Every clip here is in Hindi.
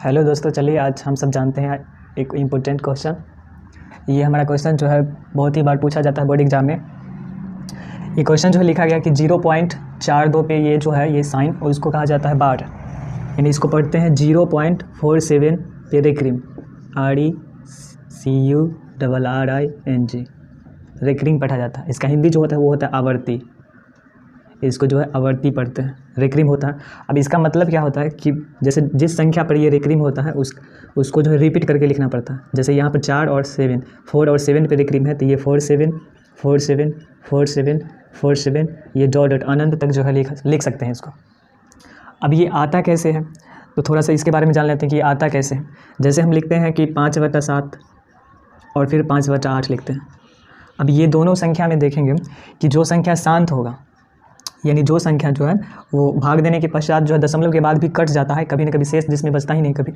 हेलो दोस्तों, चलिए आज हम सब जानते हैं एक इम्पोर्टेंट क्वेश्चन। ये हमारा क्वेश्चन जो है बहुत ही बार पूछा जाता है बोर्ड एग्जाम में। ये क्वेश्चन जो है लिखा गया कि 0.42 पे ये जो है ये साइन और इसको कहा जाता है बार, यानी इसको पढ़ते हैं 0.47 पे रेक्रीम, RECURRING रेक्रीम पढ़ा जाता है। इसका हिंदी जो होता है वो होता है आवर्ती, इसको जो है आवर्ती पढ़ते हैं, रेक्रीम होता है। अब इसका मतलब क्या होता है कि जैसे जिस संख्या पर ये रेक्रीम होता है उसको जो है रिपीट करके लिखना पड़ता है। जैसे यहाँ पर 4 और 7, 4 और 7 पे रेक्रीम है तो ये 4 7 4 7 4 7 4 7 ये डॉट अनंत तक जो है लिख सकते हैं इसको। अब ये आता कैसे है तो थोड़ा सा इसके बारे में जान लेते हैं कि ये आता कैसे है। जैसे हम लिखते हैं कि 5/7 और फिर 5/8 लिखते हैं। अब ये दोनों संख्या में देखेंगे कि जो संख्या शांत होगा, यानी जो संख्या जो है वो भाग देने के पश्चात जो है दशमलव के बाद भी कट जाता है, कभी न कभी शेष जिसमें बचता ही नहीं कभी,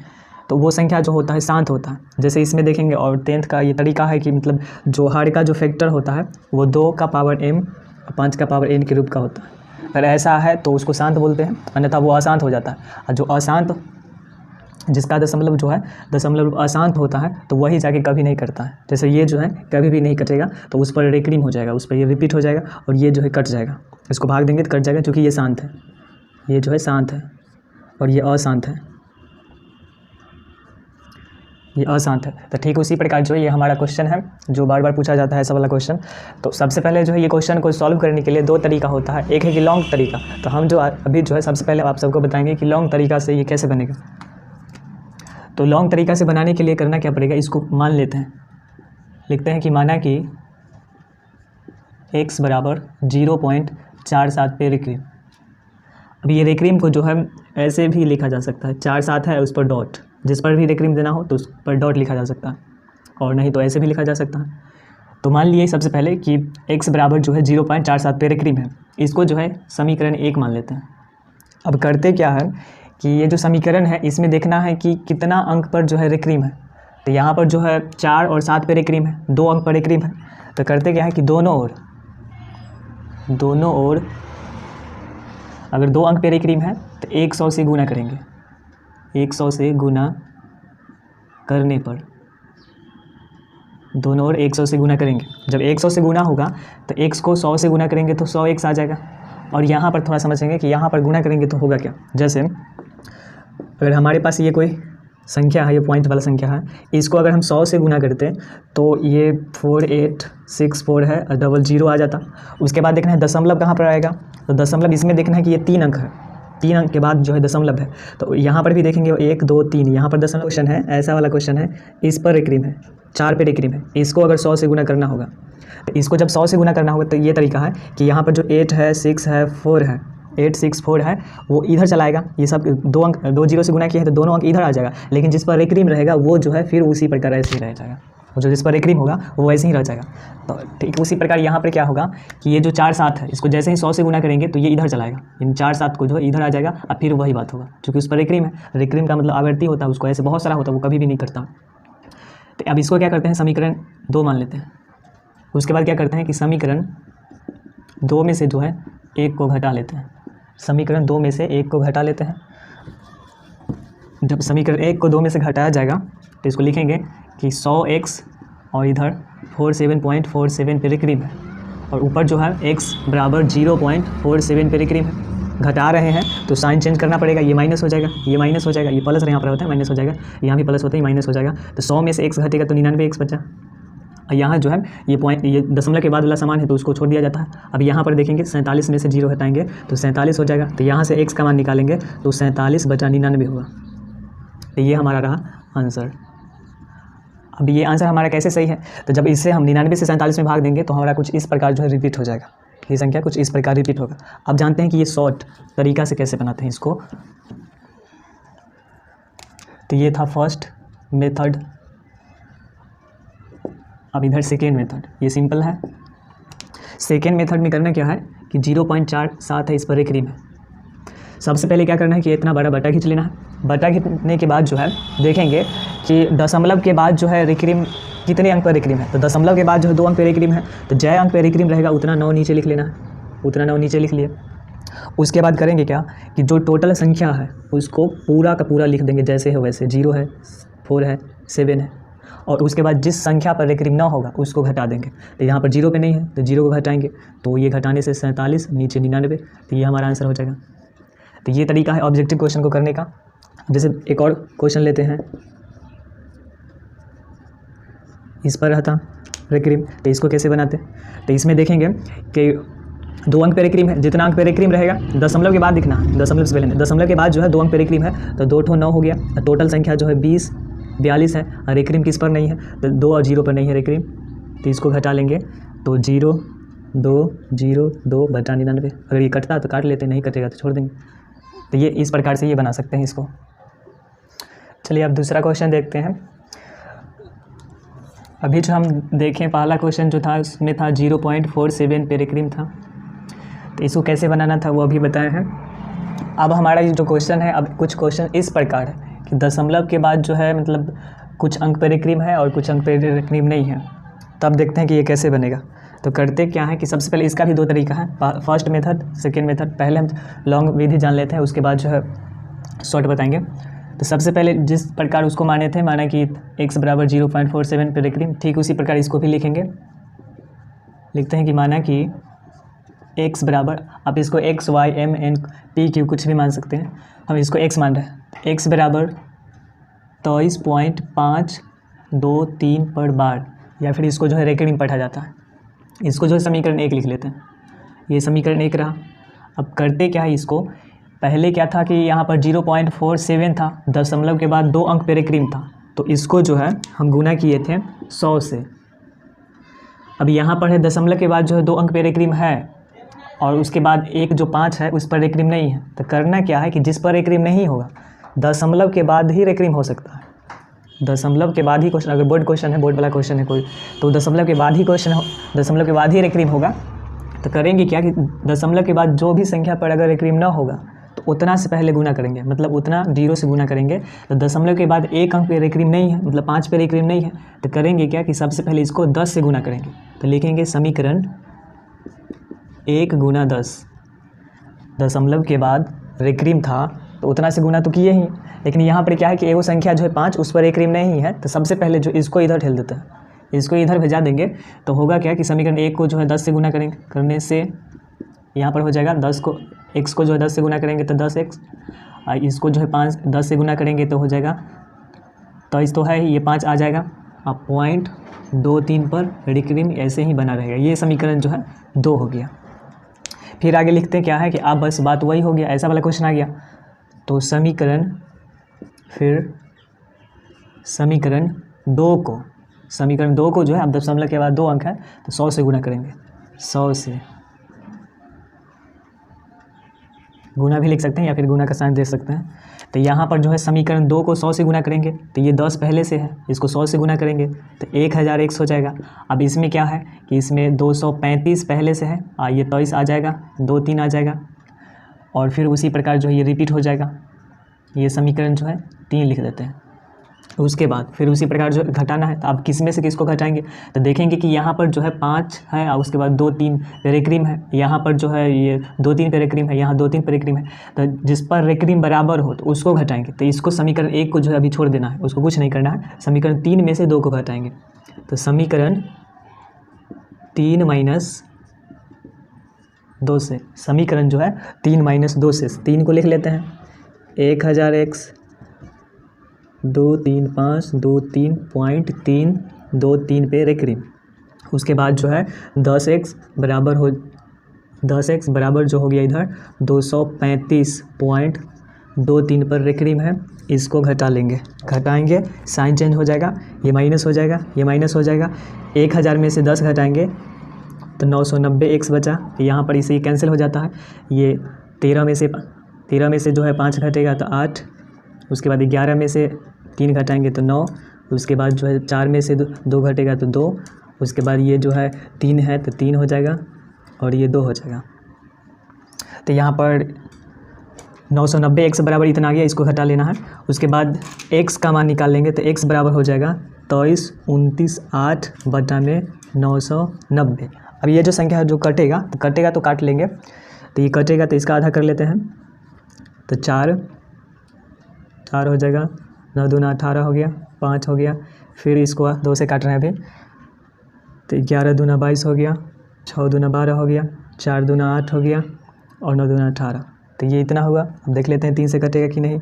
तो वो संख्या जो होता है शांत होता है। जैसे इसमें देखेंगे। और 10th का ये तरीका है कि मतलब जो हर का जो फैक्टर होता है वो 2 का पावर m और 5 का पावर n के रूप का होता है। अगर ऐसा है तो उसको शांत बोलते हैं, अन्यथा वो अशांत हो जाता है। और जो अशांत, जिसका दशमलव जो है दशमलव अशांत होता है तो वही जाके कभी नहीं कटता है। जैसे ये जो है कभी भी नहीं कटेगा तो उस पर रेक्रीम हो जाएगा, उस पर ये रिपीट हो जाएगा और ये जो है कट जाएगा। इसको भाग देंगे तो कट जाएगा, क्योंकि ये शांत है, ये जो है शांत है और ये अशांत है, ये अशांत है। तो ठीक उसी प्रकार जो है ये हमारा क्वेश्चन है जो बार बार पूछा जाता है ऐसा वाला क्वेश्चन। तो सबसे पहले जो है ये क्वेश्चन को सॉल्व करने के लिए 2 तरीका होता है। एक है कि लॉन्ग तरीका, तो हम जो अभी जो है सबसे पहले आप सबको बताएंगे कि लॉन्ग तरीका से ये कैसे बनेगा। तो लॉन्ग तरीका से बनाने के लिए करना क्या पड़ेगा, इसको मान लेते हैं, लिखते हैं कि माना कि x बराबर 0.47 पे रेक्रीम। अब ये रेक्रीम को जो है ऐसे भी लिखा जा सकता है, 4/7 है उस पर डॉट, जिस पर भी रेक्रीम देना हो तो उस पर डॉट लिखा जा सकता है, और नहीं तो ऐसे भी लिखा जा सकता है। तो मान लिए सबसे पहले कि x बराबर जो है 0.47 पे रेक्रीम है, इसको जो है समीकरण 1 मान लेते हैं। अब करते क्या है कि ये जो समीकरण है इसमें देखना है कि कितना अंक पर जो है रेक्रीम है। तो यहाँ पर जो है 4 और 7 पे रेक्रीम है, 2 अंक पर रेक्रीम है। तो करते क्या है कि दोनों ओर अगर 2 अंक पे रेक्रीम है तो 100 से गुना करेंगे, 100 से गुना करने पर दोनों ओर 100 से गुना करेंगे। जब 100 से गुना होगा तो x को 100 से गुना करेंगे तो 100x आ जाएगा। और यहाँ पर थोड़ा समझेंगे कि यहाँ पर गुना करेंगे तो होगा क्या। जैसे अगर हमारे पास ये कोई संख्या है, ये पॉइंट वाला संख्या है, इसको अगर हम 100 से गुना करते तो ये 4864 है और 00 आ जाता। उसके बाद देखना है दशमलव कहाँ पर आएगा, तो दशमलव इसमें देखना है कि ये 3 अंक है, 3 अंक के बाद जो है दशमलव है। तो यहाँ पर भी देखेंगे 1 2 3, यहाँ पर दशमलव क्वेश्चन है, ऐसा वाला क्वेश्चन है, इस पर रेक्रीम है, 4 पे रेक्रीम है। इसको अगर 100 से गुना करना होगा, इसको जब 100 से गुना करना होगा तो ये तरीका है कि यहाँ पर जो 8 है 6 है 4 है, 864 है वो इधर चलाएगा। ये सब 2 अंक 2 0 से गुना किया है तो दोनों अंक इधर आ जाएगा, लेकिन जिस पर रेक्रीम रहेगा वो जो है फिर उसी प्रकार ऐसे ही रह जाएगा, वो जो जिस पर रेक्रीम होगा वो वैसे ही रह जाएगा। तो ठीक उसी प्रकार यहाँ पर क्या होगा कि ये जो 4/7 है इसको जैसे ही 100 से गुना करेंगे तो ये इधर चलाएगा, इन 4/7 को जो है इधर आ जाएगा और फिर वही बात होगा, क्योंकि उस पर रेक्रीम है। रेक्रीम का मतलब आवर्ती होता है, उसको ऐसे बहुत सारा होता है, वो कभी भी नहीं करता। तो अब इसको क्या करते हैं, समीकरण 2 मान लेते हैं। उसके बाद क्या करते हैं कि समीकरण 2 में से जो है 1 को घटा लेते हैं, समीकरण 2 में से 1 को घटा लेते हैं। जब समीकरण 1 को 2 में से घटाया जाएगा तो इसको लिखेंगे कि 100x और इधर 47.47 पे रेक्रीम है, और ऊपर जो है x बराबर 0.47 पे रेक्रीम है। घटा रहे हैं तो साइन चेंज करना पड़ेगा, ये माइनस हो जाएगा, ये माइनस हो जाएगा, ये प्लस यहाँ पर होता है माइनस हो जाएगा, यहाँ भी प्लस होता है माइनस हो जाएगा। तो 100 में से x घटेगा तो 99x बचा। यहाँ जो है ये पॉइंट, ये दशमलव के बाद वाला समान है तो उसको छोड़ दिया जाता है। अब यहाँ पर देखेंगे 47 में से 0 हटाएंगे तो 47 हो जाएगा। तो यहाँ से x का मान निकालेंगे तो 47/99 होगा। तो ये हमारा रहा आंसर। अब ये आंसर हमारा कैसे सही है, तो जब इससे हम 99 से 47 में भाग देंगे तो हमारा कुछ इस प्रकार जो है रिपीट हो जाएगा, ये संख्या कुछ इस प्रकार रिपीट होगा। अब जानते हैं कि ये शॉर्ट तरीका से कैसे बनाते हैं इसको। तो ये था फर्स्ट मेथड। अब इधर सेकेंड मेथड, ये सिंपल है। सेकेंड मेथड में करना क्या है कि 0.47 है, इस पर रेक्रीम है। सबसे पहले क्या करना है कि इतना बड़ा बटा खींच लेना है। बटा खींचने के बाद जो है देखेंगे कि दशमलव के बाद जो है रेक्रीम कितने अंक पर रेक्रीम है। तो दशमलव के बाद जो है 2 अंक पर रेक्रीम है, तो जय अंक पर रेक्रीम रहेगा उतना 9 नीचे लिख लेना है, उतना 9 नीचे लिख लिए। उसके बाद करेंगे क्या कि जो टोटल संख्या है उसको पूरा का पूरा लिख देंगे जैसे है वैसे, 0 है, 4 है, 7 है, और उसके बाद जिस संख्या पर रेक्रीम ना होगा उसको घटा देंगे। तो यहाँ पर 0 पे नहीं है तो 0 को घटाएंगे, तो ये घटाने से 47, नीचे 99, तो ये हमारा आंसर हो जाएगा। तो ये तरीका है ऑब्जेक्टिव क्वेश्चन को करने का। जैसे एक और क्वेश्चन लेते हैं, इस पर रहता रेक्रीम, तो इसको कैसे बनाते हैं। तो इसमें देखेंगे कि 2 अंक पे रेक्रीम है, जितना अंक पे रेक्रीम रहेगा दशमलव के बाद लिखना है, दशमलव से पहले नहीं, दशमलव के बाद जो है 2 अंक पे रेक्रीम है तो 2 ठो 9 हो गया। टोटल संख्या जो है 20, 42 है, और रेक्रीम किस पर नहीं है तो 2 और 0 पर नहीं है रेक्रीम, तो इसको घटा लेंगे, तो 0 2 0 2 बटा 99। अगर ये कटता तो काट लेते, नहीं कटेगा तो छोड़ देंगे। तो ये इस प्रकार से ये बना सकते हैं इसको। चलिए अब दूसरा क्वेश्चन देखते हैं। अभी जो हम देखें पहला क्वेश्चन जो था उसमें था 0.47 पे रेक्रीम था, तो इसको कैसे बनाना था वो अभी बताए हैं। अब हमारा ये जो क्वेश्चन है, अब कुछ क्वेश्चन इस प्रकार है कि दशमलव के बाद जो है मतलब कुछ अंक पे रेक्रीम है और कुछ अंक पे रेक्रीम नहीं है। तब देखते हैं कि ये कैसे बनेगा। तो करते क्या है कि सबसे पहले इसका भी 2 तरीका है, फर्स्ट मेथड, सेकेंड मेथड। पहले हम लॉन्ग विधि जान लेते हैं, उसके बाद जो है शॉर्ट बताएंगे। तो सबसे पहले जिस प्रकार उसको माने थे, माना कि x बराबर 0.47 पे रेक्रीम, ठीक उसी प्रकार इसको भी लिखेंगे। लिखते हैं कि माना कि x बराबर, आप इसको x y m n p q कुछ भी मान सकते हैं, हम इसको x मान रहे हैं। x बराबर 23.523 पर बार, या फिर इसको जो है रेक्रीम पढ़ा जाता है। इसको जो है समीकरण 1 लिख लेते हैं, ये समीकरण 1 रहा। अब करते क्या है, इसको पहले क्या था कि यहाँ पर 0.47 था, दशमलव के बाद 2 अंक पे रेक्रीम था, तो इसको जो है हम गुना किए थे 100 से। अब यहाँ पर है दशमलव के बाद जो है 2 अंक पे रेक्रीम है, और उसके बाद एक जो 5 है उस पर रेक्रीम नहीं है। तो करना क्या है कि जिस पर रेक्रीम नहीं होगा दशमलव के बाद ही रेक्रीम हो सकता है, दशमलव के बाद ही क्वेश्चन, अगर बोर्ड क्वेश्चन है, बोर्ड वाला क्वेश्चन है कोई, तो दशमलव के बाद ही क्वेश्चन हो, दशमलव के बाद ही रेक्रीम होगा। तो करेंगे क्या कि दशमलव के बाद जो भी संख्या पर अगर रेक्रीम ना होगा तो उतना से पहले गुना करेंगे, मतलब उतना 0 से गुना करेंगे। तो दशमलव के बाद 1 अंक पे रेक्रीम नहीं है, मतलब 5 पे रेक्रीम नहीं है, तो करेंगे क्या कि सबसे पहले इसको 10 से गुना करेंगे। तो लिखेंगे समीकरण 1 गुना 10। दशमलव के बाद रेक्रीम था तो उतना से गुना तो किए ही, लेकिन यहाँ पर क्या है कि एगो संख्या जो है 5 उस पर रेक्रीम नहीं है, तो सबसे पहले जो इसको इधर ठेल देता है, इसको इधर भेजा देंगे। तो होगा क्या कि समीकरण 1 को जो है 10 से गुना करेंगे, करने से यहाँ पर हो जाएगा 10 को, x को जो है 10 से गुना करेंगे तो 10x, और इसको जो है 10 से गुना करेंगे तो हो जाएगा, तो इस तो है ये 5 आ जाएगा। अब 0.23 पर रेक्रीम ऐसे ही बना रहेगा। ये समीकरण जो है 2 हो गया। फिर आगे लिखते हैं क्या है कि अब बस बात वही हो गया, ऐसा वाला क्वेश्चन आ गया। तो समीकरण 2 को जो है अब दशमलव के बाद 2 अंक है तो 100 से गुना करेंगे, 100 से गुना भी लिख सकते हैं या फिर गुना का साइन दे सकते हैं। तो यहाँ पर जो है समीकरण 2 को 100 से गुना करेंगे, तो ये 10 पहले से है, इसको 100 से गुना करेंगे तो 1001 हो जाएगा। अब इसमें क्या है कि इसमें 235 पहले से है, ये 23 आ जाएगा, 2 3 आ जाएगा, और फिर उसी प्रकार जो है ये रिपीट हो जाएगा। ये समीकरण जो है 3 लिख देते हैं। उसके बाद फिर उसी प्रकार जो घटाना है, तो आप किस में से किसको घटाएंगे, तो देखेंगे कि यहाँ पर जो है 5 है और उसके बाद 2 3 पे रेक्रीम है, यहाँ पर जो है ये 2 3 पे रेक्रीम है, यहाँ 2 3 पे रेक्रीम है, तो जिस पर रेक्रीम बराबर हो तो उसको घटाएंगे। तो इसको समीकरण 1 को जो है अभी छोड़ देना है, उसको कुछ नहीं करना है, समीकरण 3 में से 2 को घटाएंगे। तो समीकरण 3 माइनस 2 से, समीकरण जो है 3 माइनस 2 से 3 को लिख लेते हैं, 1000x 2 3 5 2 3.323 पे रेक्रीम। उसके बाद जो है 10x बराबर जो हो गया इधर 235.23 पर रेक्रीम है, इसको घटा लेंगे, घटाएंगे साइन चेंज हो जाएगा, ये माइनस हो जाएगा, ये माइनस हो जाएगा। 1000 में से 10 घटाएंगे तो 990x बचा, यहाँ पर इसे कैंसिल हो जाता है। ये 13 में से जो है 5 घटेगा तो 8, उसके बाद 11 में से 3 घटाएंगे तो 9, उसके बाद जो है 4 में से 2 घटेगा तो 2, उसके बाद ये जो है 3 है तो 3 हो जाएगा और ये 2 हो जाएगा। तो यहाँ पर 990x बराबर इतना आ गया, इसको घटा लेना है। उसके बाद x का मान निकाल लेंगे तो x बराबर हो जाएगा 23 29 8 बटा में 990। अब ये जो संख्या है जो कटेगा तो काट लेंगे। तो ये कटेगा तो इसका आधा कर लेते हैं, तो 4 हो जाएगा, 9 दूना 18 हो गया, 5 हो गया, फिर इसको 2 से काट रहे हैं अभी, तो 11 दूना 22 हो गया, 6 दूना 12 हो गया, 4 दूना 8 हो गया और 9 दूना 18। तो ये इतना हुआ। अब देख लेते हैं 3 से कटेगा कि नहीं,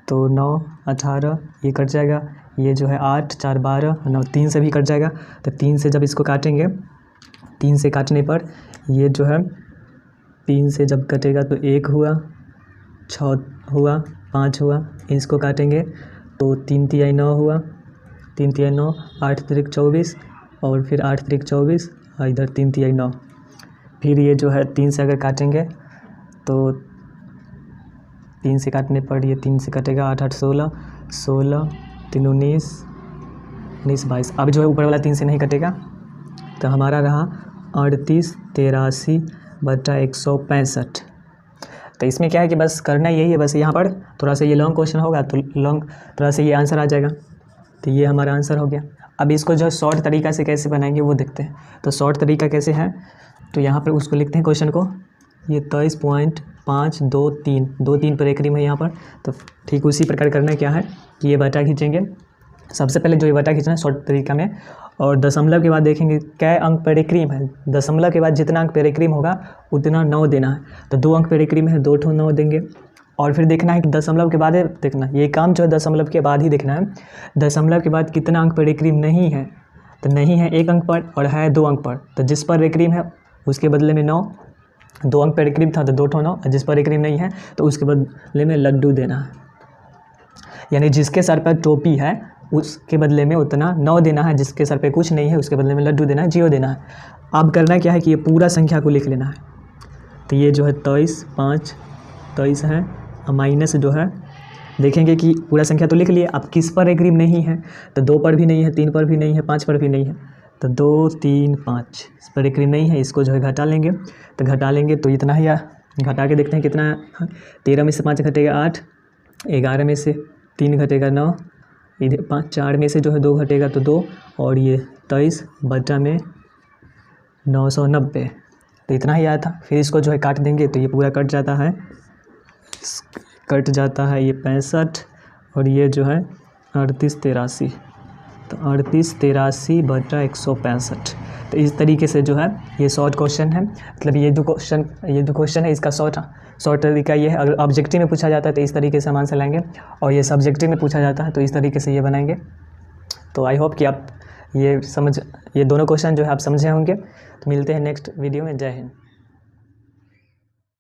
तो 9 18 ये कट जाएगा, ये जो है 8 4 12 9 3 से भी कट जाएगा। तो 3 से जब इसको काटेंगे, 3 से काटने पर ये जो है 3 से जब कटेगा तो 1 हुआ, 6 हुआ, 5 हुआ, इसको काटेंगे तो 3 तिहाई 9 हुआ, 3 तिहाई 9, 8 तिरिक 24 और फिर 8 तिरिक 24 और इधर 3 तिहाई 9। फिर ये जो है 3 से अगर काटेंगे तो 3 से काटने पर ये 3 से कटेगा, 8 8 16, 16 3 19, 19 22। अब जो है ऊपर वाला 3 से नहीं कटेगा, तो हमारा रहा 38 83 बटा 165। तो इसमें क्या है कि बस करना यही है, बस यहाँ पर थोड़ा सा ये लॉन्ग क्वेश्चन होगा तो थोड़ा सा ये आंसर आ जाएगा। तो ये हमारा आंसर हो गया। अब इसको जो है शॉर्ट तरीका से कैसे बनाएंगे वो देखते हैं। तो शॉर्ट तरीका कैसे है, तो यहाँ पर उसको लिखते हैं क्वेश्चन को, ये 23.523 2 3 पर एक रिम है यहाँ पर। तो ठीक उसी प्रकार करना क्या है कि ये बटा खींचेंगे, सबसे पहले जो ये बटा खींचना है शॉर्ट तरीका में, और दशमलव के बाद देखेंगे क्या अंक पर एक रिम है। दशमलव के बाद जितना अंक पर एक रिम होगा उतना 9 देना है। तो 2 अंक पर एक रिम है, 2 ठो 9 देंगे। और फिर देखना है कि दशमलव के बाद देखना, ये काम जो है दशमलव के बाद ही देखना है। दशमलव के बाद कितना अंक पर एक रिम नहीं है, तो नहीं है 1 अंक पर और है 2 अंक पर। तो जिस पर एक रिम है उसके बदले में 9, 2 अंक पर एक रिम था तो 2 ठो 9, जिस पर एक रिम नहीं है तो उसके बदले में लड्डू देना है। यानी जिसके सर पर टोपी है उसके बदले में उतना 9 देना है, जिसके सर पे कुछ नहीं है उसके बदले में लड्डू देना है, 0 देना है। अब करना क्या है कि ये पूरा संख्या को लिख लेना है। तो ये जो है 23 है, माइनस जो है देखेंगे कि पूरा संख्या तो लिख लिए। अब किस पर एक रिम नहीं है, तो 2 पर भी नहीं है, 3 पर भी नहीं है, 5 पर भी नहीं है। तो 2 3 5 इस पर एक रिम नहीं है, इसको जो है घटा लेंगे। तो घटा लेंगे तो इतना ही घटा के देखते हैं कितना है। 13 में से 5 घटेगा 8, 11 में से 3 घटेगा 9, इधर 4 में से जो है 2 घटेगा तो 2, और ये 23 बटा में 990। तो इतना ही आया था। फिर इसको जो है काट देंगे तो ये पूरा कट जाता है ये 65, और ये जो है 38 83। तो 38 83 बटा 165। तो इस तरीके से जो है ये शॉर्ट क्वेश्चन है। मतलब ये जो क्वेश्चन है इसका शॉर्ट तरीका ये है। अगर ऑब्जेक्टिव में पूछा जाता है तो इस तरीके से हम आंसर लाएंगे, और ये सब्जेक्टिव में पूछा जाता है तो इस तरीके से ये बनाएंगे। तो आई होप कि आप ये दोनों क्वेश्चन जो है आप समझे होंगे। तो मिलते हैं नेक्स्ट वीडियो में। जय हिंद।